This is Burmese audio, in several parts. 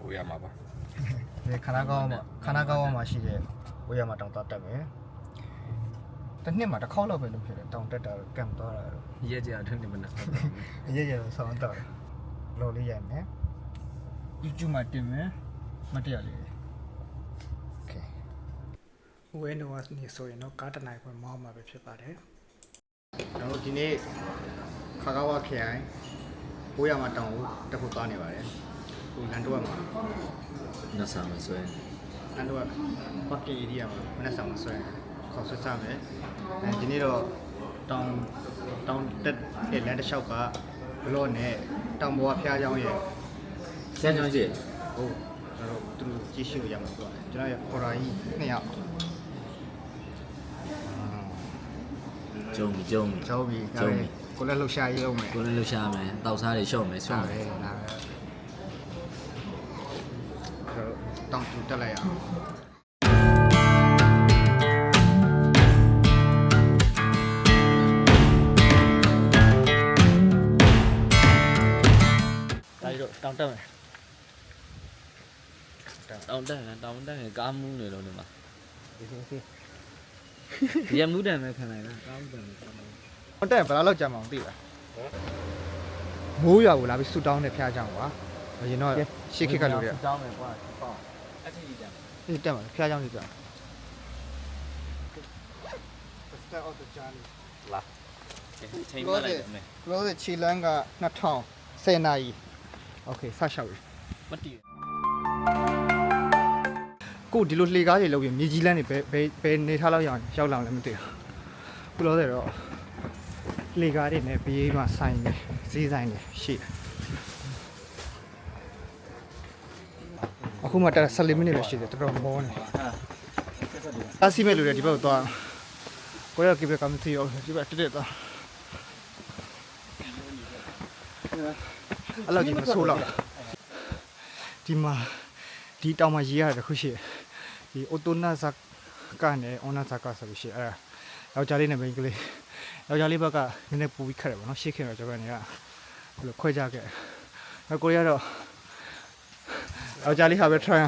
ဝေးရမှာပါ ဒီခနာကောင်းမှာရှိတဲ့ဝေးရမှာတောင်တက်မယ်တစ်နှစ်မှာတစ်ခေါက်လောက်ပဲလုပ်ဖြစ်တယ်တောင်တက်တာကံသွားတာတော့ ရဲကြထွန်းနေမလား ရဲဆောင်းတော့လော်လေးရိုက်မယ် YouTube မှာတင်မယ်မတရားလေး Okay ဝဲနိုဝတ်နေဆိုရင်တော့ကားတနိုင်ခွင့်မောင်းမှာပဲဖြစ်ပါတယ်ကျွန်တော်ဒီနေ့ခါကားဝခရိုင်ဝေးရမှာတောင်ကိုတက်ဖို့သွားနေပါတယ်ဟိုလန်တော့မှာ နတ်ဆာမဆွဲ လန်တော့ပတ်ကီရီယာမှာမနေ့ဆောင်ဆွဲခေါ်ဆွဲစားမယ်ဒီနေ့တော့တောင်တက်တဲ့လမ်းတစ်လျှောက်ကဘလော့နဲ့တောင်ပေါ်ကဖျားเจ้าရဲ့ ဆန်းချောင်းကြီး ဟုတ်ကျွန်တော်သူတို့ကြည့်ရှုရမှာပေါ့ကျွန်တော်ရဲ့ horror ကြီးနှစ်ယောက် ကျုံပြီ ကျောင်းပြီကိုလည်းလှူရှာရေးလုပ်မယ် ကိုလည်းလှူရှာမယ်တောက်စားတွေရှော့မယ်ဆွန့်မယ် လာတောင်တူတက်လိုက်အောင်ဒါကြီးတော့တောင်တက်မယ် တောင်တက်ရင်ကားမူးနေလို့နေမှာ ဒီ ဒီမူးတန်ပဲခံလိုက်တာကားမူးတန်ပဲခံလိုက် ဟိုတက်ဘယ်လောက်ကြာမှအောင်သိလားမိုးရွာကိုလာပြီးဆူတောင်းတဲ့ဖျားကြောင်ကွာအရင်တော့ရှေ့ခက်ကလူတွေ တောင်းမယ်ကွာပေါ့အဲ့ဒီကြ ဒီတက်မှာဖျားကြောင်ကြီးကြာ The start of the journey လာချိန်မလိုက်မယ် close ချီလန်းက2010နာရီ Okay ဆက်ရှောက်ပြီ မတည် ကိုဒီလိုလှေကားတွေလောက်ပြီးမြေကြီးလန်းတွေဘယ်နေထားလောက်ရောက်လာလဲမသိဘူးခုလောတယ်တော့လှေကားတွေနဲ့ဘေးမှာဆိုင်နေဈေးဆိုင်နေရှိတယ်အခုမှတက်14မိနစ်ပဲရှိတယ်တော်တော်မောနေအစီမဲ့လူတွေဒီဘက်ကိုသွားကိုရကိဘကမသိအောင်ဒီဘက်တက်သွားအဲ့လောက်ကြီးမဆိုးတော့ဒီမှာဒီတောင်မှာရေးရတယ်ခုရှိဒီအိုတိုနာဇက်ကနေအော်နာဇက်ကဆိုလို့ရှိအဲ့ယောက်ျားလေးနဲ့မိန်းကလေးယောက်ျားလေးဘက်ကနည်းနည်းပူပြီးခက်တယ်ဗောနော်ရှေ့ခင်တော့ကျွန်တော်ကနေကဘယ်လိုခွဲကြခဲ့နောက်ကိုရတော့ယောက်ျားလေးဟာပဲ try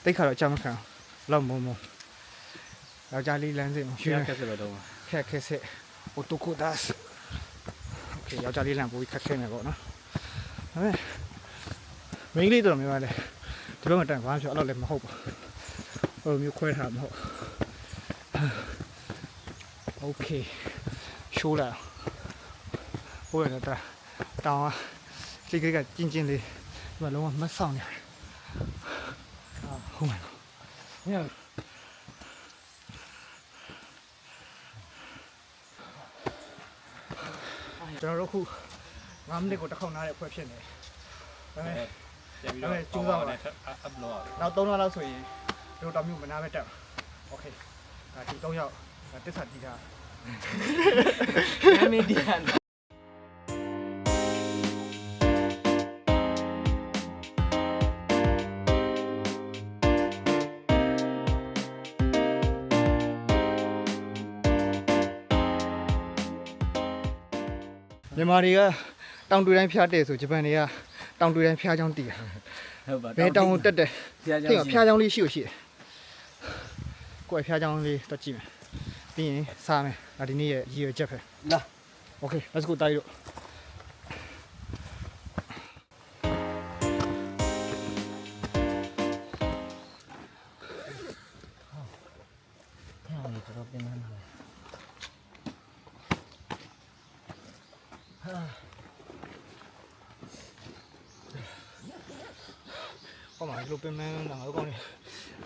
တိတ်ခါတော့အချမ်းမခံလောက်မုံယောက်ျားလေးလမ်းစဉ်ရွှေခက်စစ်ပဲတော့ခက်စစ်အိုတိုကိုဒါစ်โอเคယောက်ျားလေးလမ်းပူပြီးခက်ခဲနေဗောနော်ဒါပေမဲ့မင်းလေးတော့မြင်ပါလေဒီဘက်မှာတိုင်ဘာမှဖြစ်အဲ့လိုလည်းမဟုတ်ပါဟိုမျိုးခွဲထားမဟုတ်โอเคရှိုးလာဟိုရတာတောင်းလိကကျင်းလေးဒီမှာလုံးဝမဆောင်နေဟုတ်မှာညကျွန်တော်တို့ခု9မိနစ်ကိုတစ်ခေါက်နားတဲ့ဖွဲ့ဖြစ်နေတယ်ဒါပေမဲ့ကျူးတော့နောက်3လလောက်ဆိုရင်တို့တော်မျိုးမနာပဲတက်โอเคဒီ3ယောက်တစ်ဆက်တီးတာနာမည်ဒီဟန်မြန်မာတွေကတောင်တူတိုင်းဖျားတယ်ဆိုဂျပန်တွေကတောင်တူတိုင်းဖျားချောင်းတည်တာဟုတ်ပါဘယ်တောင်ကိုတက်တယ်ဖျားချောင်းလေးရှိတယ်ကိုယ်ဖျားချောင်းလေးတက်ကြည့်မယ်ပြီးရင်စားမယ်ဒါဒီနေ့ရဲ့ရည်ရွယ်ချက်ပဲလာ Okay let's go တိုက်တော့ဟောမှာလိုပင်မန်းတော့ငါတို့ကောင်းနေ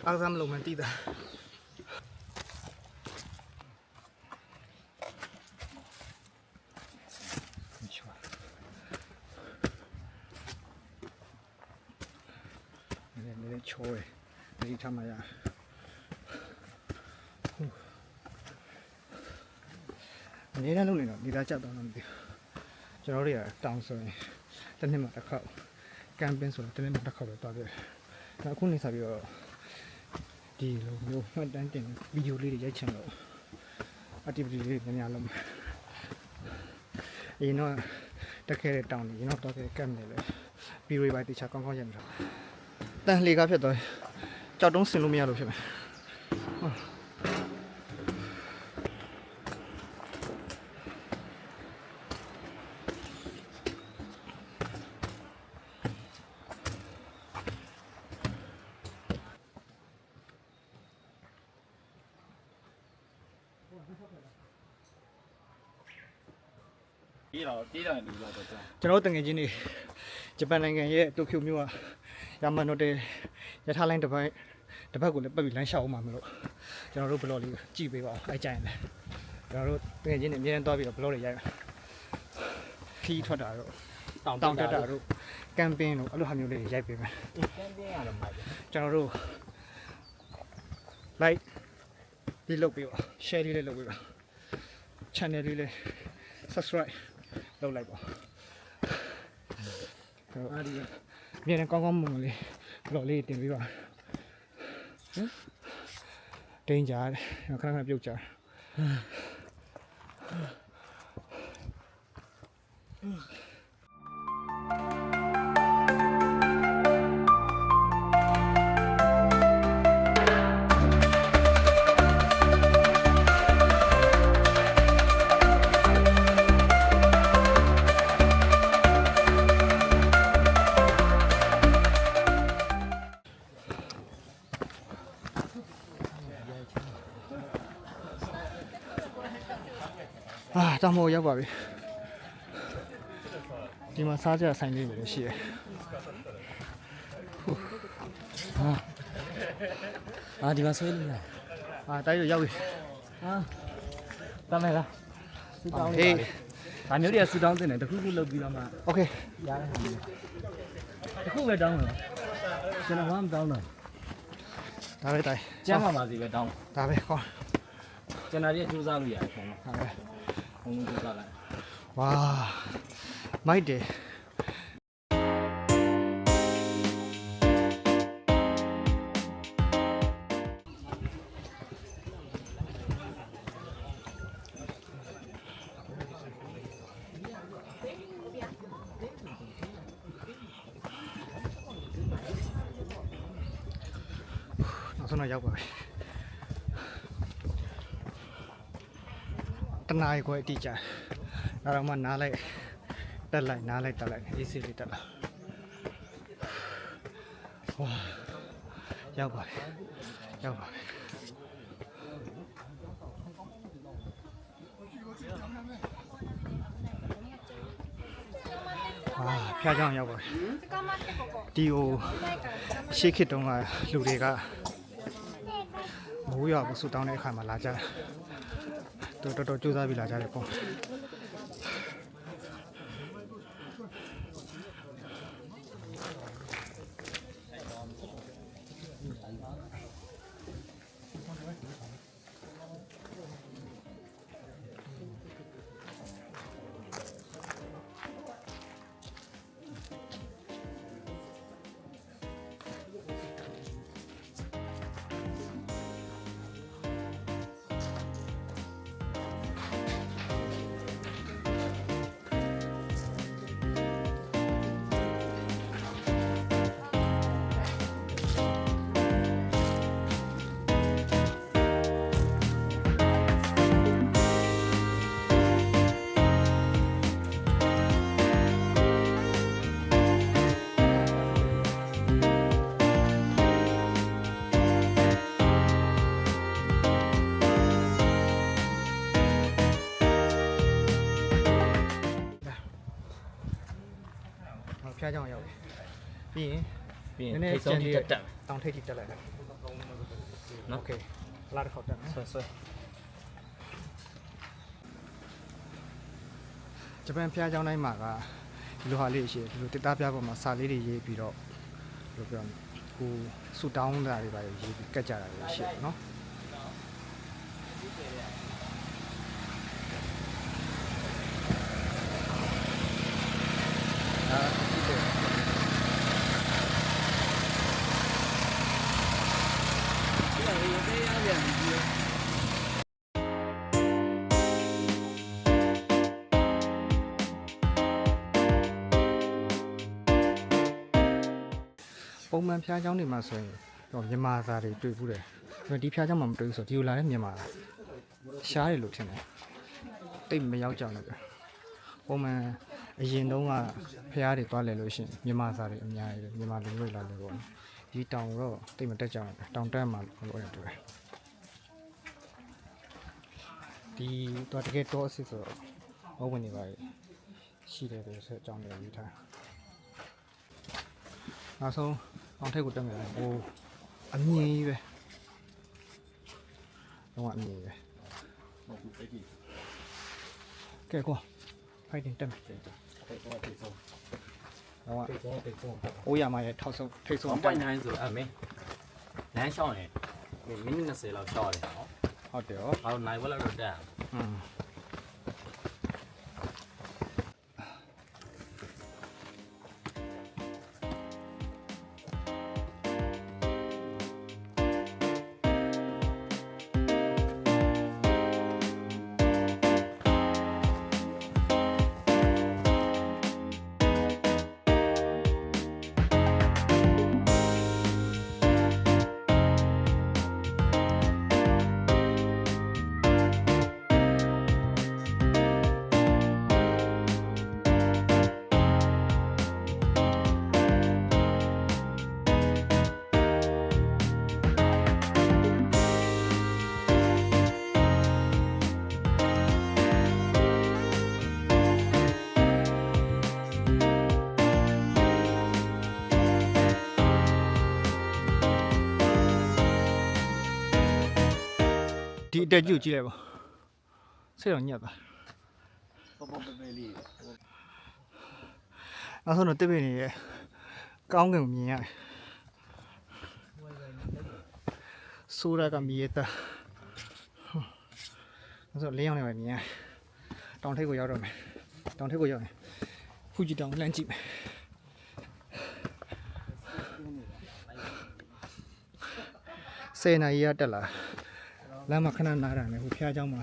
အားစားမလုံးမတီးတာနည်းချိုးတယ်ဒီထမရအနေနဲ့လုပ်နေတော့ဒီသားချက်တော့မသိဘူးကျွန်တော်တို့ရတောင်းဆိုရင်တစ်နှစ်မှတစ်ခေါက်ကမ်ပင်းဆိုတော့တစ်နှစ်မှတစ်ခေါက်ပဲသွားပြတယ်ဒါအခုနေစားပြီးတော့ဒီလိုမျိုးမှတ်တမ်းတင်ဗီဒီယိုလေးတွေရိုက်ချင်လို့ activity လေးများများလုပ်မယ်အရင်တော့တက်ခဲ့တဲ့တောင်းနေရင်တော့တော့ကမ်နေလေ ဘီရီပိုင်တေချာကောင်းကောင်းရိုက်မှာတန်လေကားဖြစ်သွားကြောက်တုံးဆင်လို့မရလို့ဖြစ်မယ်ကျွန်တော်တငယ်ချင်းတွေဂျပန်နိုင်ငံရဲ့တိုကျိုမြို့ကယာမန်နိုတယ်ရထားလိုင်းတစ်ပတ်ကိုလည်းပတ်ပြီးလမ်းလျှောက်အောင်မှာမလို့ကျွန်တော်တို့ဘလော့လေးကြည့်ပေးပါဦးအဲ့ကြရင်လည်းကျွန်တော်တို့တငယ်ချင်းတွေအများကြီးတွားပြီးတော့ဘလော့တွေရိုက်ပါခီးထွက်တာတော့တောင်တက်တာတို့ကမ်ပင်းတို့အဲ့လိုဟာမျိုးလေးတွေရိုက်ပေးမယ်ကမ်ပင်းရတယ်မှာကျွန်တော်တို့ like ဒီလုပ်ပေးပါ share လေးလုပ်ပေးပါ channel လေး subscribe လုပ်လိုက်ပါအားဒီမြန်ကောင်းကောင်းမွန်လေးဘလော့လေးတင်ပေးပါတင်းကြတယ်ခဏခဏပြုတ်ကြတောင်ပေါ်ရောက်ပါပြီဒီမှာစားကြဆိုင်လေးတွေရှိတယ်ဒီမှာဆွဲလို့ရတိုက်ရရောက်ပြီတမ်းမယ်လားစူတောင်းလေးဒါမျိုးတွေကစူတောင်းတင်တယ်တခုခုလုပ်ပြီးတော့မှ โอเคရတယ်တခုပဲတောင်းတယ်ကျွန်တော်မတောင်းတော့ဒါပဲတိုက်ကျမ်းပါစီပဲတောင်းဒါပဲဟောကျွန်တော်ရဲ့စူးစမ်းလို့ရတယ်ခင်ဗျာဒါပဲဘုံစူးစမ်းလိုက်ဝါမိုက်တယ်နောက်ဆုံးတော့ရောက်ပါပြီတနားရီခွဲအတိကျဒါတော့မှနားလိုက်တက်လိုက်နားလိုက်တက်လိုက်အေးဆေးလေးတက်လာဝါရောက်ပါပြီရောက်ပါပြီဖျားကြောင်ရောက်ပါပြီဒီဟိုရှေ့ခေတ်တုန်းကလူတွေကမိုးရွာကိုဆူတောင်းတဲ့အခါမှာလာကြတယ်တော်တော်ကြိုးစားပြီးလာကြတယ်ပေါ့ဖျားကြောင်ရောက်ပြီပြီးရင်နည်းနည်းကျန်သေးတက်တောင်ထိပ်ထိတက်လိုက်တယ်โอเคလာတစ်ခေါက်တက်မယ်ဆွဲဂျပန်ဖျားကြောင်တိုင်းမှာကဒီလိုဟာလေးရှိတယ်ဒီလိုတစ်သားပြားပေါ်မှာစာလေးတွေရေးပြီးတော့ဘယ်လိုပြောမလဲဟိုဆူတောင်းတာတွေပါရေးပြီးကတ်ကြတာတွေရှိတယ်နော် ပုံမှန်ဖျားเจ้าတွေမှာဆိုရင်တော့မြန်မာသားတွေတွေ့ဘူးတယ်ဒီဖျားเจ้าမှာမတွေ့ဘူးဆိုဒီလိုလာတဲ့မြန်မာရှားတယ်လို့ထင်တယ်တိတ်မရောက်ကြလို့ပုံမှန်အရင်တုန်းကဖျားတွေသွားလဲလို့ရှိရင်မြန်မာသားတွေအများကြီးမြန်မာလူမျိုးလာလဲပေါ့ဒီတောင်တော့တိတ်မတက်ကြအောင်တောင်တက်မှာလို့ရတယ်တွေ့ဒီတော့တကယ်တော့အစ်ဆိုတော့ဘဝင်နေပါရှိတယ်ဆိုအကြောင်းတွေယူထားနောက်ဆုံးအောင်ထိတ်ကိုတက်မယ်ဟိုအမြင်ကြီးပဲတော့အမြင်ကြီးပဲကဲကွာဖိုက်တင်တက်မယ်တော့အိုးရမှာရထောက်ဆုံးထိတ်ဆုံး 1.9ဆိုအမေလမ်းရှောင်းရင်မိနစ်20လောက်ရှောင်းရတယ်နော် ဟုတ်တယ်ရော ဘာလို့နိုင်ဘက်လောက်တော့တက် ဒီအတက်ကြည့်ကြည့်လိုက်ပါစိတ်တော့ညက်ပါ ပေါ့ပေါ့ပဲလေး နောက်ဆုံးတော့တစ်ပင်နေရဲ့ကောင်းကင်ကိုမြင်ရတယ်ဆိုးရကမြည်တာနောက်ဆုံးလေးယောက်နေပဲမြင်ရတောင်ထိပ်ကိုရောက်တော့မယ်တောင်ထိပ်ကိုရောက်ရင်ဖူဂျီတောင်လှမ်းကြည့်မယ်10 နာရီရတက်လာလမ်းမှာခဏနားတာနဲ့ဟိုဖျားเจ้าမှာ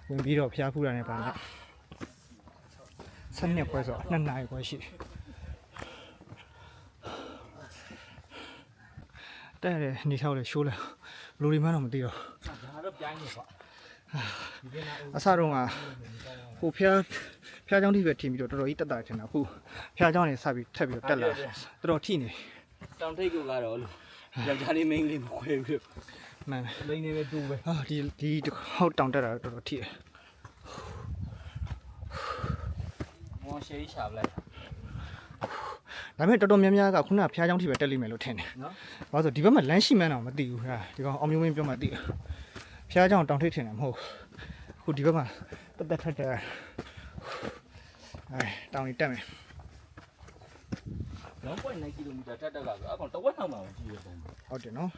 ဝင်ပြီးတော့ဖျားဖူးတာနဲ့ပါနဲ့12ခွဲဆို2နာရီခွဲရှိတဲ့တယ်နေထောက်လေရှိုးလဲလူတွေမှတော့မသိတော့ ဒါတော့ပြိုင်းနေပေါ့ အစတော့ကဟိုဖျားเจ้าထိပဲထင်ပြီးတော့တော်တော်ကြီးတက်တာထင်တာအခုဖျားเจ้าနေစပြီးထက်ပြီးတော့တက်လာတော်တော်ထိနေ တောင်ထိတ်ကိုကတော့လို့ယောက်ျားလေးမိန်းကလေးမခွဲဘူး မှန် လိမ့်နေပဲတူပဲ ဟာဒီဟောက်တောင်တက်တာတော်တော်ထိတယ် မော်ရှေးရှာပလိုက် ဒါပေမဲ့တော်တော်များများကခုနဖျားเจ้าထိပဲတက်လိမ့်မယ်လို့ထင်တယ် နော် ဘာလို့ဆိုဒီဘက်မှာလမ်းရှိမှန်းတော့မသိဘူးဟာဒီကောင်အောင်မျိုးမင်းပြောမှသိတယ်ဖျားเจ้าတောင်ထိပ်ထင်တယ်မဟုတ်ခုဒီဘက်မှာတက်ထက်တယ်အဲတောင်ကြီးတက်မယ် 1.9 ကီလိုမီတာတက်တက်လာဆိုအကောင်တဝက်နောက်မှာဝင်ကြည့်ရပုံ ဟုတ်တယ်နော်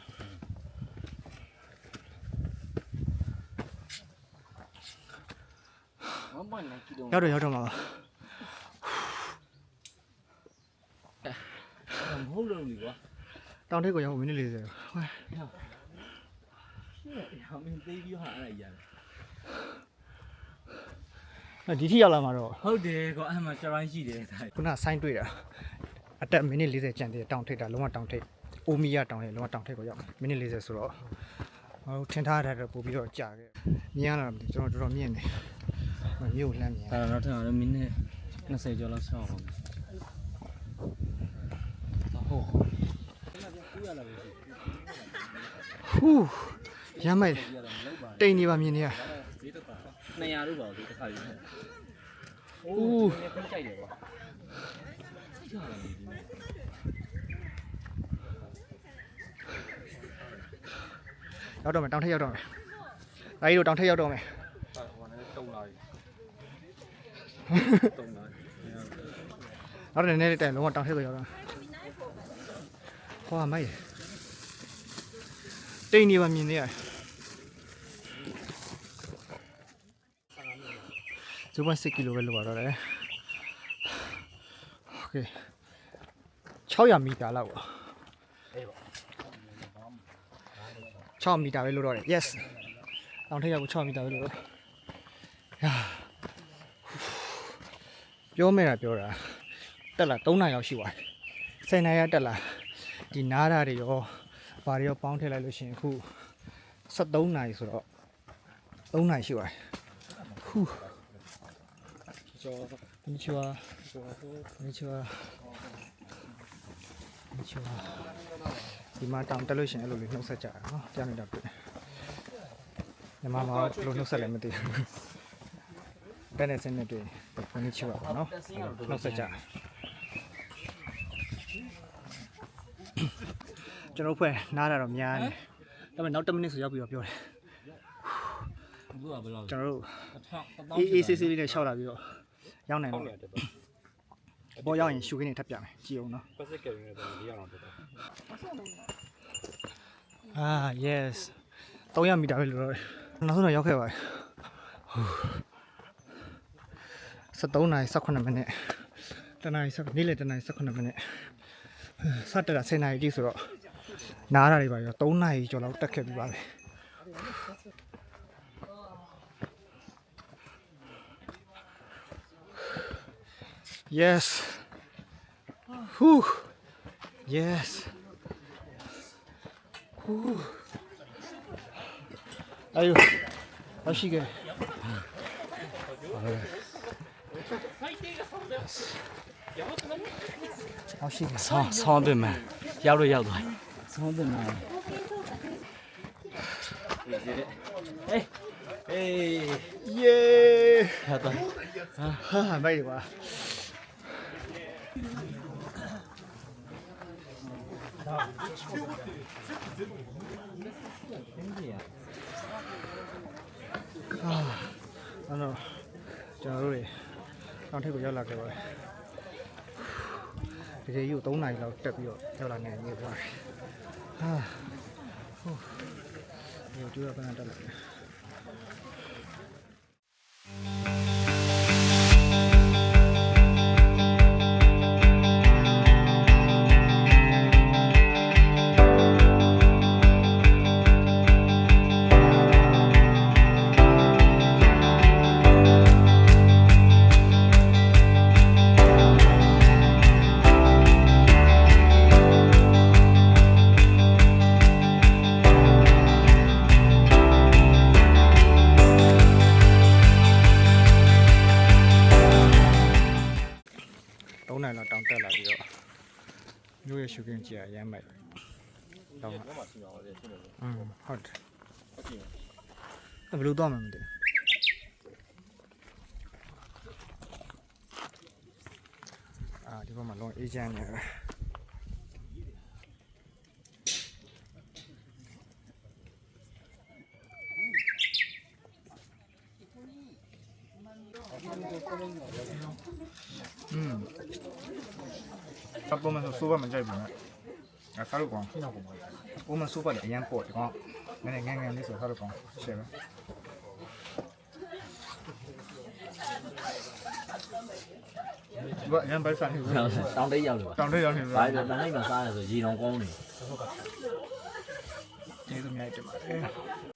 1.9 ကီလို ရောက်တော့မှာပါ မဟုတ်လို့လေကွာ တောင်ထိပ်ကိုရောက်မိနစ်40ဟဲ့ ဟဲ့ဟာမင်းသေးပြီးဟာအဲ့ဒါရတယ် ဒီထိရောက်လာမှာတော့ ဟုတ်တယ်ကွာအဲ့မှာစရိုင်းရှိတယ်ဒါ ခုနဆိုင်းတွေ့တာအတက်မိနစ်40ကျန်သေးတယ်တောင်ထိပ်တာလုံးဝတောင်ထိပ်အိုမီယာတောင်ရဲ့လုံးဝတောင်ထိပ်ကိုရောက်မိနစ်40ဆိုတော့ဟိုထင်ထားတာတော့ပို့ပြီးတော့ကြာခဲ့မြင်ရတာမသိကျွန်တော်တော်တော်မြင်တယ်မြို့လှမ်းမြင် ဒါတော့ထင်တော့မိနစ်20ကျော်လောက်ဆောင်းအောင်ဟုတ် ဟူးရမ်းမိုက်တိန်နေပါမြင်နေရ 200လို့ပါဘူးတစ်ခါယူမယ်အိုးနည်းနည်းကြိုက်တယ်ကွာ ရောက်တော့မယ်တောင်ထိပ်ရောက်တော့မယ်ဒါကြီးတို့တောင်ထိပ်ရောက်တော့မယ် ဟိုနဲ့တုံလာပြီတုံလာ နောက်တော့နည်းနည်းလေးတိုင်လုံးဝတောင်ထိပ်ကိုရောက်တော့ဟောမိုက်တိန်နေပါမြင်နေရ0.6 ကီလိုပဲလိုပါတော့တယ်โอเค600မီတာလောက်ပါ အေးပါ 6မီတာပဲလို့တော့တယ် yes တောင်ထိပ်ရောက်ကို6မီတာပဲလို့တော့ဟာပြောမဲ့တာပြောတာတက်လာ3နာရီရောက်ရှိသွားတယ်10နာရီတက်လာဒီ ဒီနားတာတွေရောဘာတွေရောပေါင်းထည့်လိုက်လို့ရှိရင်အခု73နာရီဆိုတော့3နာရီရှိပါတယ်ဟူးこんにちはこんにちはこんにちはဒီမှာတောင်တက်လို့ရှိရင်အဲ့လိုလေးနှုတ်ဆက်ကြတာနော်ကြားနေတာတွေ့ညီမမှာဘယ်လိုနှုတ်ဆက်လဲမသိဘူးတက်နေစနေတွေ့こんにちはပေါ့နော်နှုတ်ဆက်ကြကျွန်တော်ဖွဲ့နားတာတော့များနေဒါပေမဲ့နောက်10မိနစ်ဆိုရောက်ပြီးတော့ပြောတယ် ဘူးကဘယ်လို ကျွန်တော်တို့အေးဆေးဆေးလေးနဲ့ရှောက်လာပြီးတော့ရောက်နိုင်တော့ဘောရောက်ရင်ရှူခင်းနေထပ်ပြမယ်ကြည့်အောင်နော် ပတ်စက်ကရင်းနဲ့တော့၄ရောက်တော့တက် အာ yes 300မီတာပဲလို့တော့နောက်ဆုံးတော့ရောက်ခဲ့ပါတယ်73နာရီ18မိနစ်တနာရီ18နေ့လယ်တနာရီ18မိနစ်စတက်တာ10နာရီတိဆိုတော့နားတာတွေပါရော3နာရီကျော်လောက်တက်ခဲ့ပြီးပါပဲ Yes. Whew. Yes. Whew. 아유. 맛있게. 맛있게. ဆောင်းပင်မယ်ရောက်လို့ရောက်သွားဆောင်းပင်မယ်အေး 예. ဟာတော့ 하, 빨리 와. anoကျွန်တော်တို့တွေတောင်ထိပ်ကိုရောက်လာခဲ့ပါတယ်တကယ်ကြီးကို3နာရီလောက်တက်ပြီးတော့ရောက်လာနိုင်နေပါပြီဟာဟိုဒီတော့ပြန်တက်လာတယ်3နိုင်လောက်တောင်တက်လာပြီးတော့မြို့ရဲ့ရှုခင်းကြီးအရမ်းမိုက်တောင်ကဟုတ်တယ်ဘယ်လိုတော့မှမသိဒီဘက်မှာလုံးအေဂျင့်နေတယ်အပေါ်မှာဆိုးပါမကြိုက်ဘူး။စားလို့ကောင်း။ပုံမှန်ဆိုးပါတယ်အရင်ပေါ့ဒီကောင်။နည်းနည်းငန်းလေးဆိုစားလို့ကောင်း။ရှယ်ပဲ။ဘာရမ်းပိုက်စားနေဘူး တောင်းတိတ်ရောက်လို့ ။တောင်ထိပ်ရောက်နေပြီ ဘာလဲတန်းလိုက်မှာစားရဆိုရေတောင်ကောင်းနေ ။ကျေးဇူးများတင်ပါတယ်